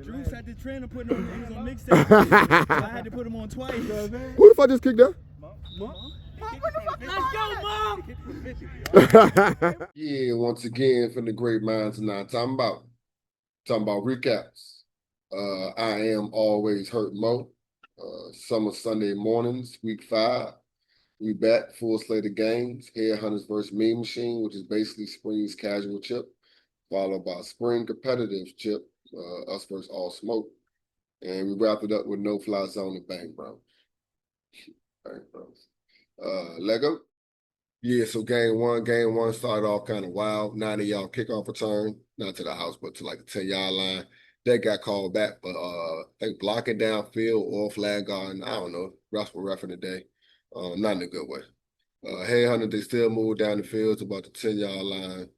Drew had the trend of putting on things on mixtape. So I had to put them on twice. Who the fuck just kicked that? Let's go, Mom! Yeah, once again from the great minds of now talking about recaps. I am always hurt Mo. Summer Sunday mornings, week 5. We back full slate of games. Headhunters versus Mean Machine, which is basically spring's casual chip, followed by spring competitive chip, us versus All Smoke. And we wrapped it up with No Fly Zone and Bang Bros. Bang Bros. Lego. Yeah, so game one started off kind of wild. 90-yard kickoff return, not to the house, but to like the 10-yard line. That got called back, but I think blocking downfield or flag guard, I don't know. Refs were reffing today. Not in a good way. Headhunter, they still moved down the field to about the 10-yard line.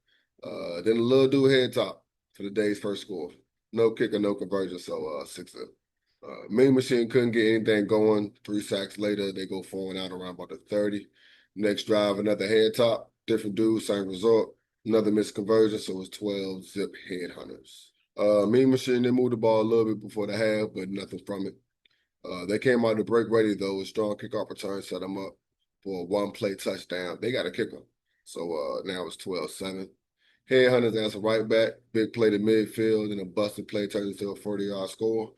Then a little dude head top for the day's first score. No kicker, no conversion, so 6-0. Mean Machine couldn't get anything going. 3 sacks later, they go forward out around about the 30. Next drive, another head top, different dude, same result. Another missed conversion, so it's 12 zip Headhunters. Mean Machine, they moved the ball a little bit before the half, but nothing from it. They came out to break ready, though. A strong kickoff return set them up for a one-play touchdown. They got a kicker, so now it's 12-7. Headhunters answer right back, big play to midfield, and a busted play turns into a 40-yard score.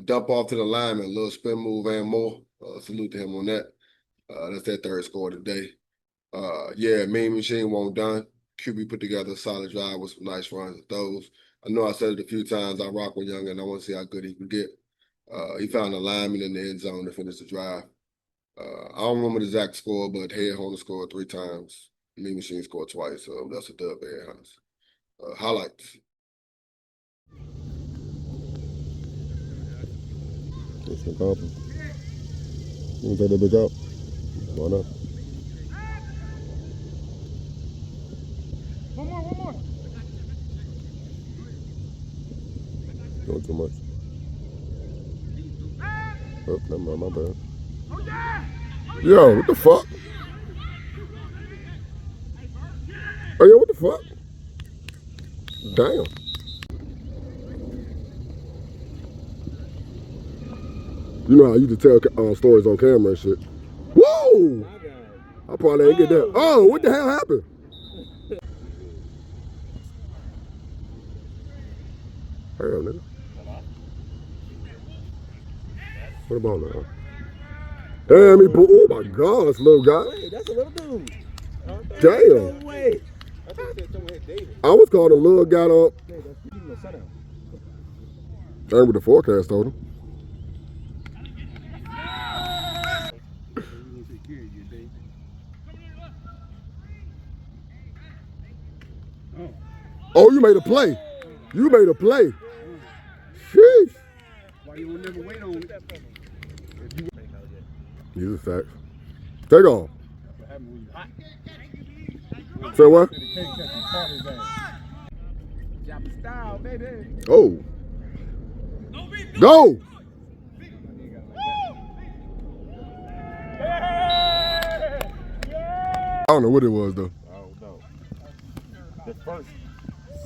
Dump off to the lineman, a little spin move and more. Salute to him on that. That's their third score today. Yeah, Mean Machine won't done. QB put together a solid drive with some nice runs and throws. I know I said it a few times. I rock with Young, and I want to see how good he can get. He found a lineman in the end zone to finish the drive. I don't remember the exact score, but Headhunter scored 3 times. Mean Machine scored twice, so that's a dub, Headhunters. Highlights. That's some confidence. You can take that bitch out. Why not? One more. Doing too much. Oh, never mind, my bad. Yo, what the fuck? Oh, yo, what the fuck? Damn. You know how you just tell stories on camera and shit. Whoa! I probably ain't get that. Oh, what the hell happened? Hell, nigga. What about now? Damn, he pulled. Oh my gosh, little guy. Wait, that's a little dude. Damn. Wait. I was calling a little guy up. Damn, with the forecast told him. Oh, you made a play. You made a play. Sheesh. Why you will never wait on it? These are facts. Take off. Say what? Oh. Go. I don't know what it was though. I don't know. That's first.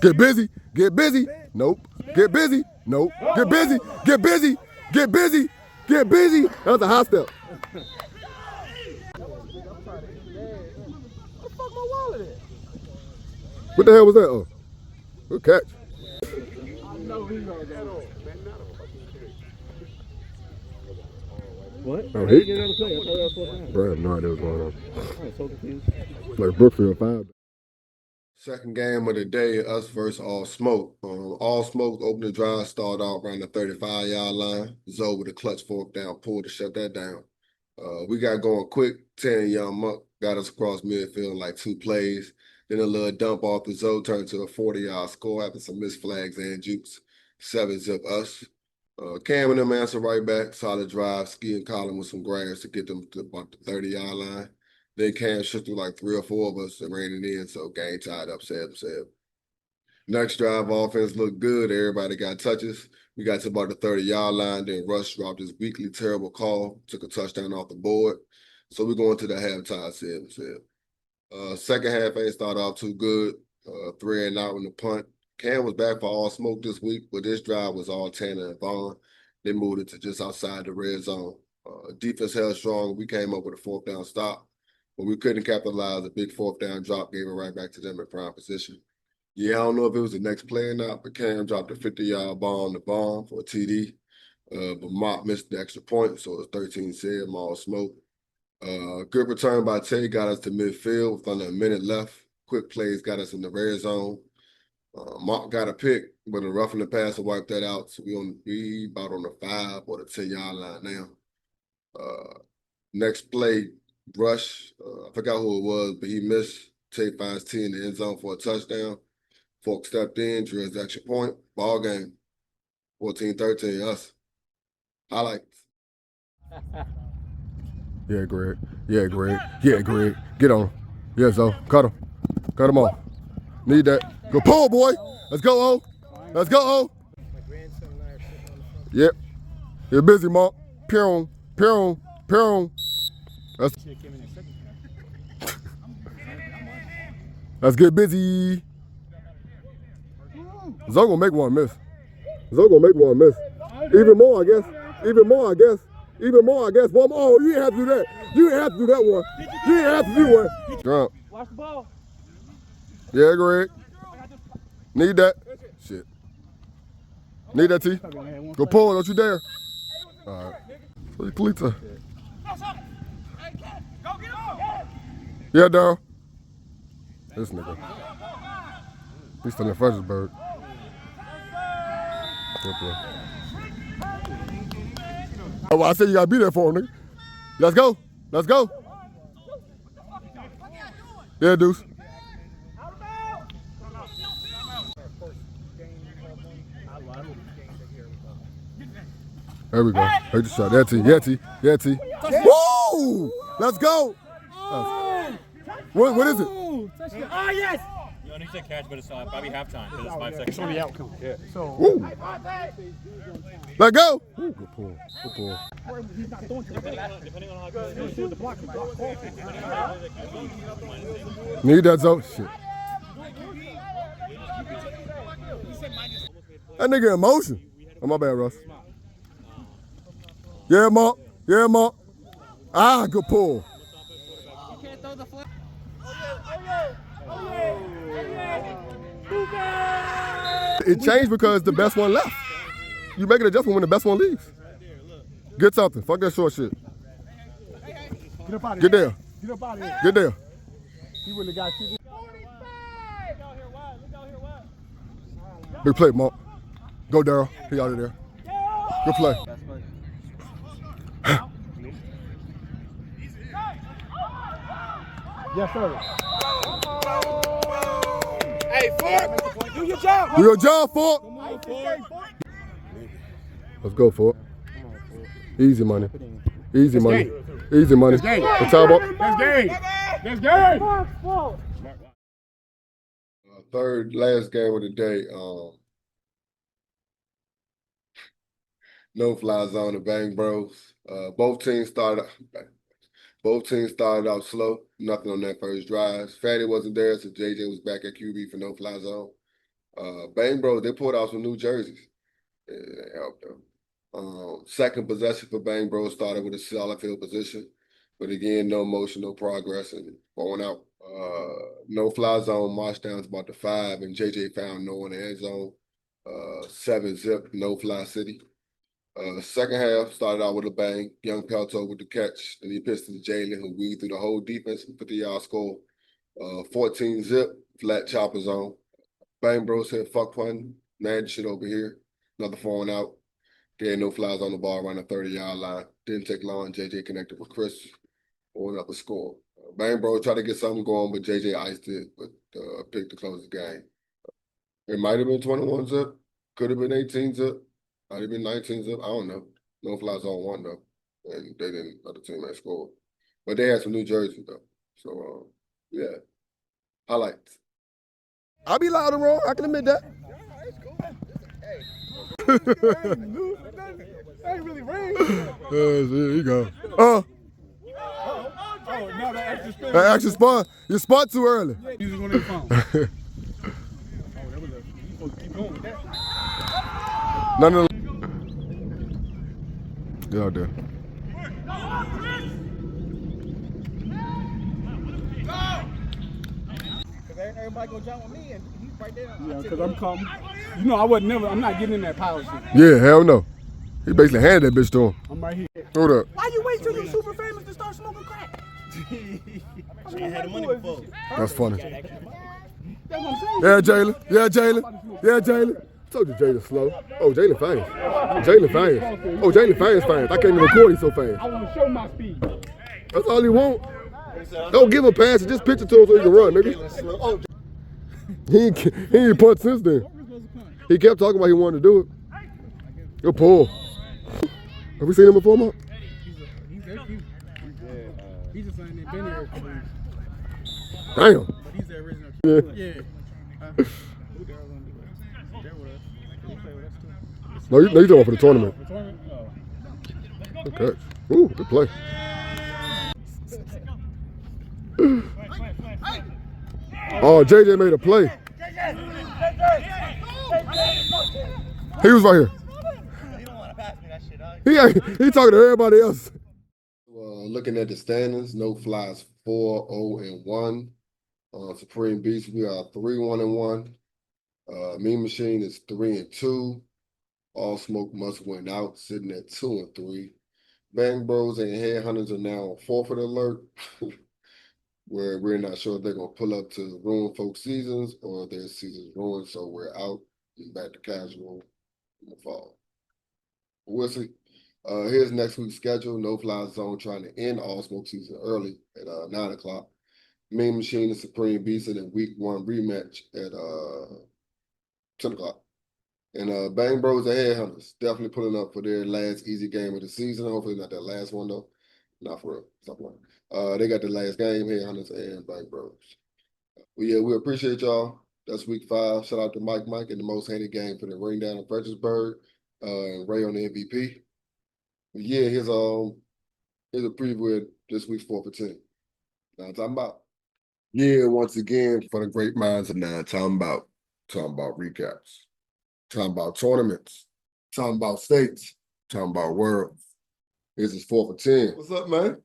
Get busy. Get busy. Nope. Get busy. Nope. Get busy. Get busy. Get busy. Get busy. That was a high step. What the hell was that? Oh, good catch. What? Oh, he? Get another play. I thought that was 4 times. Bro, I have no idea what's going on. I'm so confused. Like Brookfield 5. Second game of the day, us versus All Smoke. All Smoke opened the drive, started out around the 35-yard line. Zoe with a clutch fork down, pull to shut that down. We got going quick. 10 Young Monk got us across midfield in like 2 plays. Then a little dump off the Zoe turned to a 40-yard score after some missed flags and jukes. 7-zip us. Cam and them answer right back. Solid drive. Ski and Colin with some grass to get them to about the 30-yard line. Then Cam shot through like 3 or 4 of us and ran it in, so game tied up 7-7. Next drive, offense looked good. Everybody got touches. We got to about the 30-yard line. Then Rush dropped his weekly terrible call, took a touchdown off the board. So we're going to the halftime 7-7. Second half ain't started off too good. 3 and out in the punt. Cam was back for all smoke this week, but this drive was all Tanner and Vaughn. They moved it to just outside the red zone. Defense held strong. We came up with a 4th down stop, but we couldn't capitalize. A big 4th down drop gave it right back to them in prime position. Yeah, I don't know if it was the next play or not, but Cam dropped a 50-yard ball on the bomb for a TD. But Mott missed the extra point, so it was 13-7, all smoke. Good return by Tay got us to midfield with under a minute left. Quick plays got us in the red zone. Mott got a pick, but a roughing the passer wiped that out. So we about on the 5 or the 10-yard line now. Next play, rush. I forgot who it was, but he missed. Tay finds T in the end zone for a touchdown. Folk stepped in, drew his extra point. Ball game. 14-13, us. Highlights. Yeah, Greg. Yeah, Greg. Yeah, Greg. Get on him. Yeah, so cut him. Cut him off. Need that. Go pull, boy. Let's go, O. Let's go, O. Yep. You're busy, Mark. Pew, pew, pew. Let's get busy. Zoe gonna make one miss. Zoe gonna make one miss. Even more, I guess. Even more, I guess. Even more, I guess. One more. Oh, you didn't have to do that. You didn't have to do that one. You didn't have to do one. Drunk. Watch the ball. Yeah, Greg. Need that. Shit. Need that, T. Go pull. Don't you dare. All right. Look at Kalita. Yeah, Daryl. This nigga. He's still in Fredericksburg. Good play. Oh, well, I said you gotta be there for him, nigga. Let's go. Let's go. Yeah, Deuce. There we go. Hate the shot. Yeah, T. Yeah, T. Yeah, T. Woo! Let's go. What is it? Oh, yes! You only said catch, but it's probably halftime because it's 5 seconds. It's on the outcome. Yeah. So. Woo. Let go. Ooh, good pull. Good pull. Depending on how good The block. Need that zone. Shit. That nigga in motion. Oh, my bad, Russ. Yeah, Mark. Yeah, Mark. Ah, good pull. It changed because the best one left. You make an adjustment when the best one leaves. Get something. Fuck that short shit. Get up out of Get here. there. Get up out of here. Get there. He really got you. Big play, Mark. Go, Daryl. He out of there. Good play. Yes, sir. Hey, Fork, do your job. Do your job, Fork. Let's go, Fork. Easy money. Easy money. Easy money. The tie ball. Let's game. Third last game of the day. No fly zone to Bang Bros. Both teams started out slow. Nothing on that first drive. Fatty wasn't there, so JJ was back at QB for no fly zone. Bang Bros, they pulled out some new jerseys. It helped them. Second possession for Bang Bros started with a solid field position. But again, no motion, no progress, and going out. No fly zone, march down to about the 5, and JJ found no in the end zone. 7-zip, no fly city. Second half started out with a bang. Young Pelto with the catch. Then he pitched to Jalen, who weaved through the whole defense and 50-yard score. 14-zip, flat chopper zone. Bang Bros said, fuck pun. Mad shit over here. Another 4 out. Again, no flies on the ball around the 30-yard line. Didn't take long. JJ connected with Chris for another score. Bang Bros tried to get something going, but JJ iced it, but picked to close the game. It might have been 21-zip. Could have been 18-zip. Might have been 19-zip. I don't know. No flies on 1, though. And they didn't, other team had scored. But they had some new jerseys, though. So, yeah. Highlights. I'll be loud and wrong. I can admit that. That ain't really rain. There you go. Oh, no, that extra spin. That extra spot. You spot too early. He's on his phone. None of Get out there. Everybody go jump with me, and he's right there. Yeah, because I'm calm. You know, I'm not getting in that power shit. Yeah, hell no. He basically handed that bitch to him. I'm right here. Hold up. Why you wait till you super famous to start smoking crack? She ain't had the money before. That's funny. That's what I'm saying. Yeah, Jalen. Yeah, Jalen. Yeah, Jalen. Told you Jalen slow. Oh, Jalen fast. Jalen fast. Oh, Jalen fast. I can't even record him so fast. I want to show my speed. That's all he want. Don't give him a pass. Just pitch it to him so he can run, nigga. He ain't punt since then. He kept talking about he wanted to do it. Good pull. Have we seen him before, Mark? He's that cute. He's just saying that been here. Damn. But he's the original. Yeah. Yeah. No, you talking about for the tournament. The tournament? Oh. Good catch. Ooh, good play. Oh, JJ made a play. He was right here. He talking to everybody else. Looking at the standings, No Flies 4-0-1. Supreme Beast, we are 3-1-1. Mean Machine is 3-2. All Smoke Must Win Out, sitting at 2-3. Bang Bros and Headhunters are now on forfeit alert, where we're not sure if they're going to pull up to ruin folks' seasons or their season's ruined, so we're out and back to casual in the fall. We'll see. Here's next week's schedule. No Fly Zone trying to end All Smoke season early at 9 o'clock. Mean Machine and Supreme Beast in a week 1 rematch at 10 o'clock. And Bang Bros and Headhunters definitely pulling up for their last easy game of the season. Hopefully not that last one though. Not for real. Stop lying. They got the last game, Headhunters and Bang Bros. Well, yeah, we appreciate y'all. That's week 5. Shout out to Mike in the most hated game for the ring down in Fredericksburg. And Ray on the MVP. But yeah, here's a preview of this week's 4 for 10. Now I'm talking about. Yeah, once again, for the great minds of now, talking about recaps. Talking about tournaments, talking about states, talking about worlds. This is 4 for 10. What's up, man?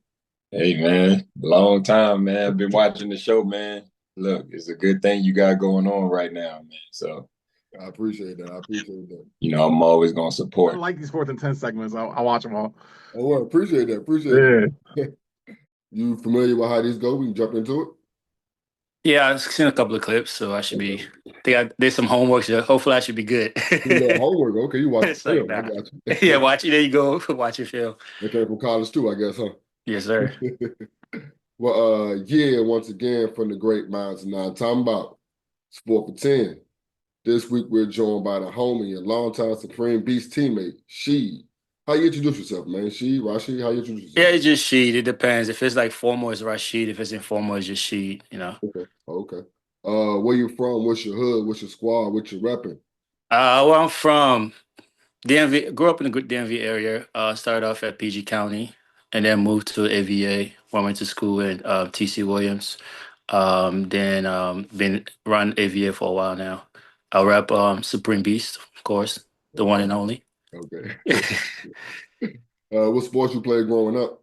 Hey, man. Long time, man. I've been watching the show, man. Look, it's a good thing you got going on right now, man. So I appreciate that. You know, I'm always going to support. I like these 4th and 10 segments. I watch them all. Oh, well, appreciate that. You familiar with how these go? We can jump into it. Yeah, I've seen a couple of clips, so I should be. I think I did some homework, so hopefully I should be good. You know, homework. Okay, you watch It's film. like, I nah. got you. Yeah, watch it. There you go. Watch your film. They came from college too, I guess, huh? Yes, sir. Well, yeah, once again, from the great minds of now, talking about Sport for 10. This week, we're joined by the homie and longtime Supreme Beast teammate, She. How you introduce yourself, man? She, Rashid, how you introduce yourself? Yeah, it's just Sheed. It depends. If it's like formal, it's Rashid. If it's informal, it's just Sheed, you know. Okay. Where you from? What's your hood? What's your squad? What you repping? Where I'm from, DMV. Grew up in the good DMV area. Started off at PG County, and then moved to AVA. Where I went to school in TC Williams. Then been run AVA for a while now. I rep Supreme Beast, of course, the one and only. Okay. What sports you played growing up?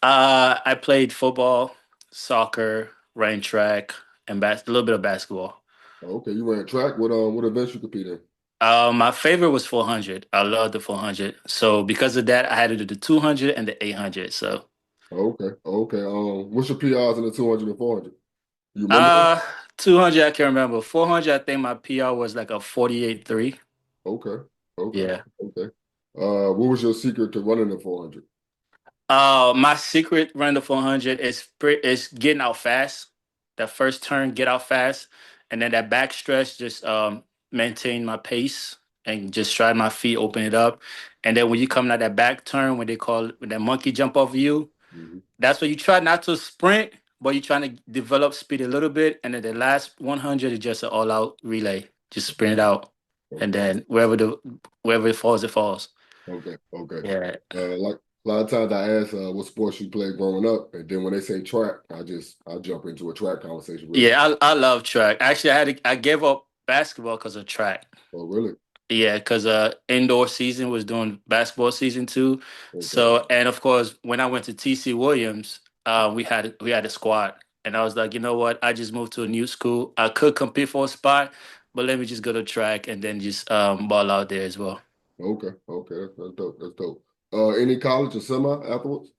I played football, soccer, ran track, and a little bit of basketball. Okay, you ran track. What events you compete in? My favorite was 400. I loved the 400. So because of that, I had to do the 200 and the 800. So. Okay. What's your PRs in the 200 and 400? You remember? 200 I can't remember. 400 I think my PR was like a 48.3. Okay. Yeah. Okay. What was your secret to running the 400? My secret running the 400 is getting out fast. That first turn, get out fast, and then that back stretch, just maintain my pace and just try my feet, open it up, and then when you come out that back turn, when that monkey jump off you, that's what you try not to sprint, but you're trying to develop speed a little bit, and then the last 100 is just an all-out relay, just sprint it out, and then wherever it falls, it falls. Okay. Yeah. Like a lot of times I ask what sports you played growing up, and then when they say track, I jump into a track conversation. Yeah, I love track. Actually, I gave up basketball because of track. Oh, really? Yeah, because indoor season was doing basketball season too. Okay. So, and of course, when I went to TC Williams, we had a squad, and I was like, you know what? I just moved to a new school. I could compete for a spot, but let me just go to track and then just ball out there as well. Okay. That's dope. That's dope. Any college or semi afterwards?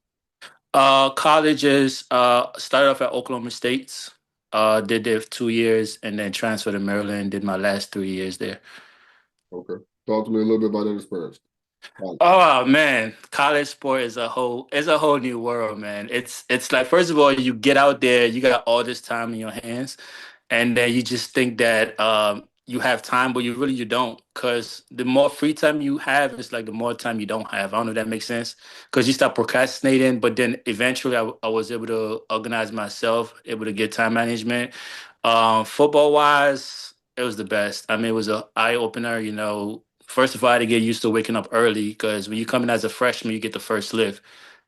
Colleges started off at Oklahoma State. Did there 2 years and then transferred to Maryland. Did my last 3 years there. Okay. Talk to me a little bit about that experience. College. Oh man, college sport is a whole new world, man. It's like first of all, you get out there, you got all this time in your hands, and then you just think that you have time, but you don't, because the more free time you have, it's like the more time you don't have. I don't know if that makes sense, because you start procrastinating, but then eventually I was able to organize myself, able to get time management. Football wise, it was the best. I mean, it was an eye opener. First of all, I had to get used to waking up early, because when you come in as a freshman, you get the first lift,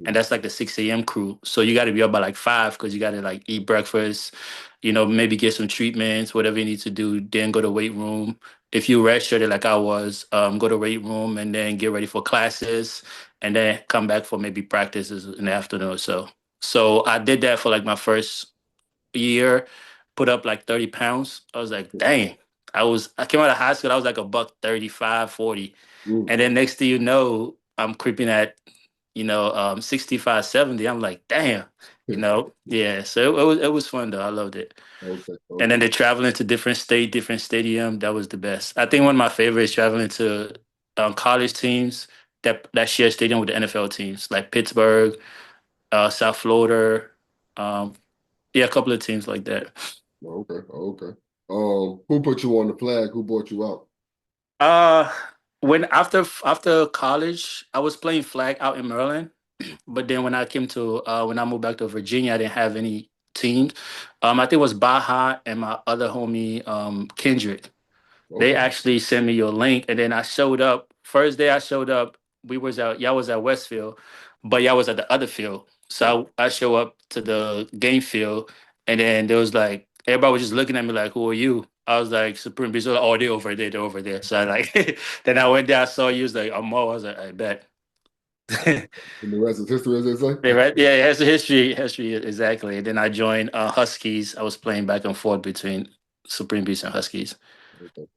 and that's like the 6 a.m. crew. So you got to be up by like 5, because you got to like eat breakfast, maybe get some treatments, whatever you need to do, then go to weight room. If you redshirted like I was, go to weight room and then get ready for classes, and then come back for maybe practices in the afternoon or so. So I did that for like my first year, put up like 30 pounds. I was like, dang. I came out of high school, I was like a buck 35, 40. And then next thing you know, I'm creeping at 65, 70. I'm like, damn, yeah. So it was fun though. I loved it. Okay. And then they're traveling to different state, different stadium. That was the best. I think one of my favorites traveling to college teams that share stadium with the NFL teams, like Pittsburgh, South Florida. Yeah, a couple of teams like that. Okay. Who put you on the flag? Who brought you out? Uh, when after college, I was playing flag out in Maryland, but then when I moved back to Virginia, I didn't have any teams. I think it was Baja and my other homie, Kendrick. They Okay. actually sent me your link, and then I showed up. First day I showed up, y'all was at Westfield, but y'all was at the other field. So I show up to the game field, and then there was like everybody was just looking at me like, "Who are you?" I was like, "Supreme Beast." Like, "Oh, they're over there. They're over there." So I like, then I went there. I saw you. Was like, "I'm Mo." I was like, "I bet." And the rest is history, as they say. Yeah, right. Yeah, it has a history exactly. And then I joined Huskies. I was playing back and forth between Supreme Beast and Huskies.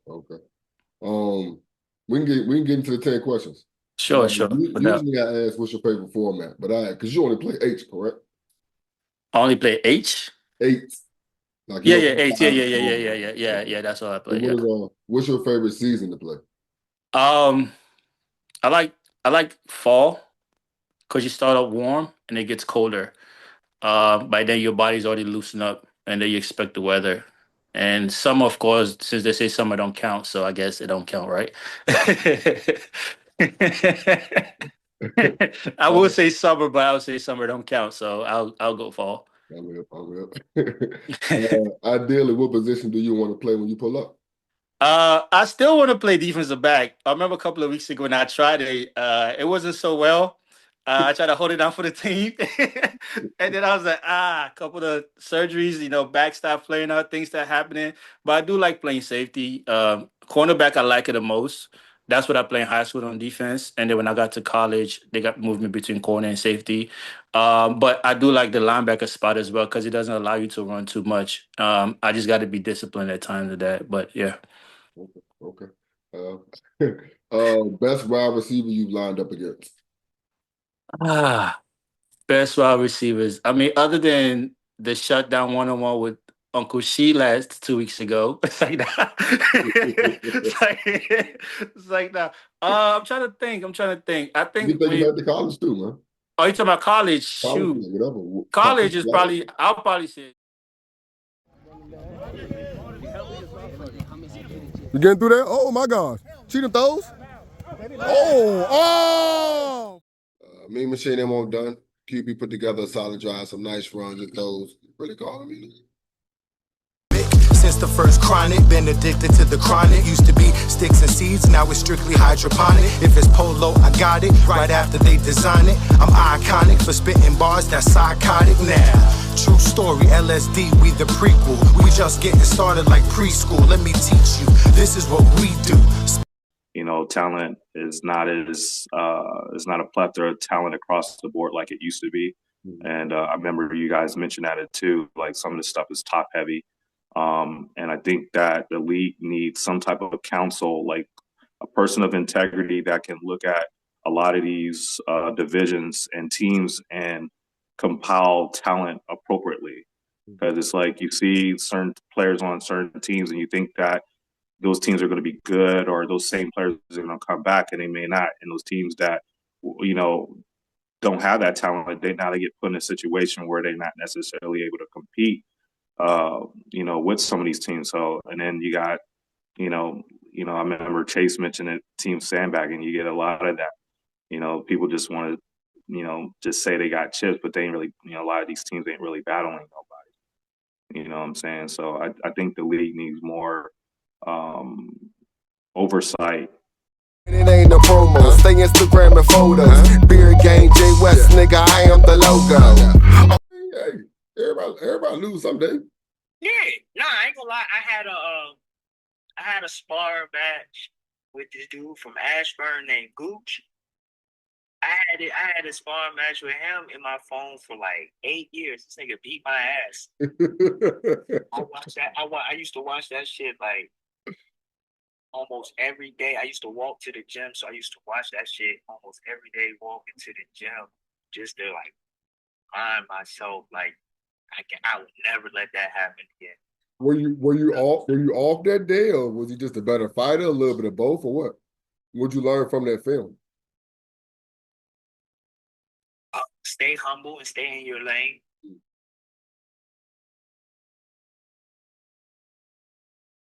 Okay. We can get into the 10 questions. Sure. No doubt. Usually I ask what's your favorite format, but because you only play H, correct? I only play H. 8. Like Yeah, H. Yeah. That's all I play. Yeah. What's your favorite season to play? I like fall, because you start up warm and it gets colder. By then your body's already loosened up, and then you expect the weather. And summer, of course, since they say summer don't count, so I guess it don't count, right? I would say summer, but I would say summer don't count, so I'll go fall. I will. Ideally, what position do you want to play when you pull up? I still want to play defensive back. I remember a couple of weeks ago when I tried it wasn't so well. I tried to hold it down for the team, and then I was like, a couple of surgeries, back stopped playing out, things that happening. But I do like playing safety. Cornerback, I like it the most. That's what I play in high school on defense. And then when I got to college, they got moved me between corner and safety. But I do like the linebacker spot as well, because it doesn't allow you to run too much. I just got to be disciplined at times of that. But yeah. Okay. Best wide receiver you've lined up against? Best wide receivers. I mean, other than the shutdown one-on-one with Uncle She last 2 weeks ago. It's like that. it's like that. I'm trying to think. I think You think you went to college too, man? Oh, you talking about college? Shoot. Whatever. College is probably, I'll probably say. You getting through that? Oh my gosh. Cheating throws? Oh! Me and Machine them all done. QB put together a solid drive, some nice runs and throws. Really calling me. Since the first chronic, been addicted to the chronic. Used to be sticks and seeds, now it's strictly hydroponic. If it's polo, I got it. Right after they design it, I'm iconic for spitting bars that's psychotic now. True story, LSD, we the prequel. We just getting started like preschool. Let me teach you, this is what we do. talent is not a plethora of talent across the board like it used to be. And I remember you guys mentioned that it too. Like some of this stuff is top heavy, and I think that the league needs some type of counsel, like a person of integrity that can look at a lot of these divisions and teams and compile talent appropriately. Because it's like you see certain players on certain teams, and you think that those teams are going to be good, or those same players are going to come back, and they may not. And those teams that don't have that talent, they get put in a situation where they're not necessarily able to compete, with some of these teams. So, and then you got, I remember Chase mentioned it, team sandbagging. You get a lot of that. People just want to, just say they got chips, but they ain't really, a lot of these teams ain't really battling nobody. You know what I'm saying? So I think the league needs more oversight. It ain't a promo, stay Instagram and photos. Beer game, J West, nigga, I am the logo. Hey, everybody lose someday. Yeah, nah, I ain't gonna lie. I had a spar match with this dude from Ashburn named Gooch. I had a spar match with him in my phone for like 8 years. This nigga beat my ass. I watched that. I used to watch that shit like almost every day. I used to walk to the gym, so I used to watch that shit almost every day, walking to the gym, just to like remind myself like I would never let that happen again. Were you off that day, or was he just a better fighter, a little bit of both, or what? What'd you learn from that film? Stay humble and stay in your lane.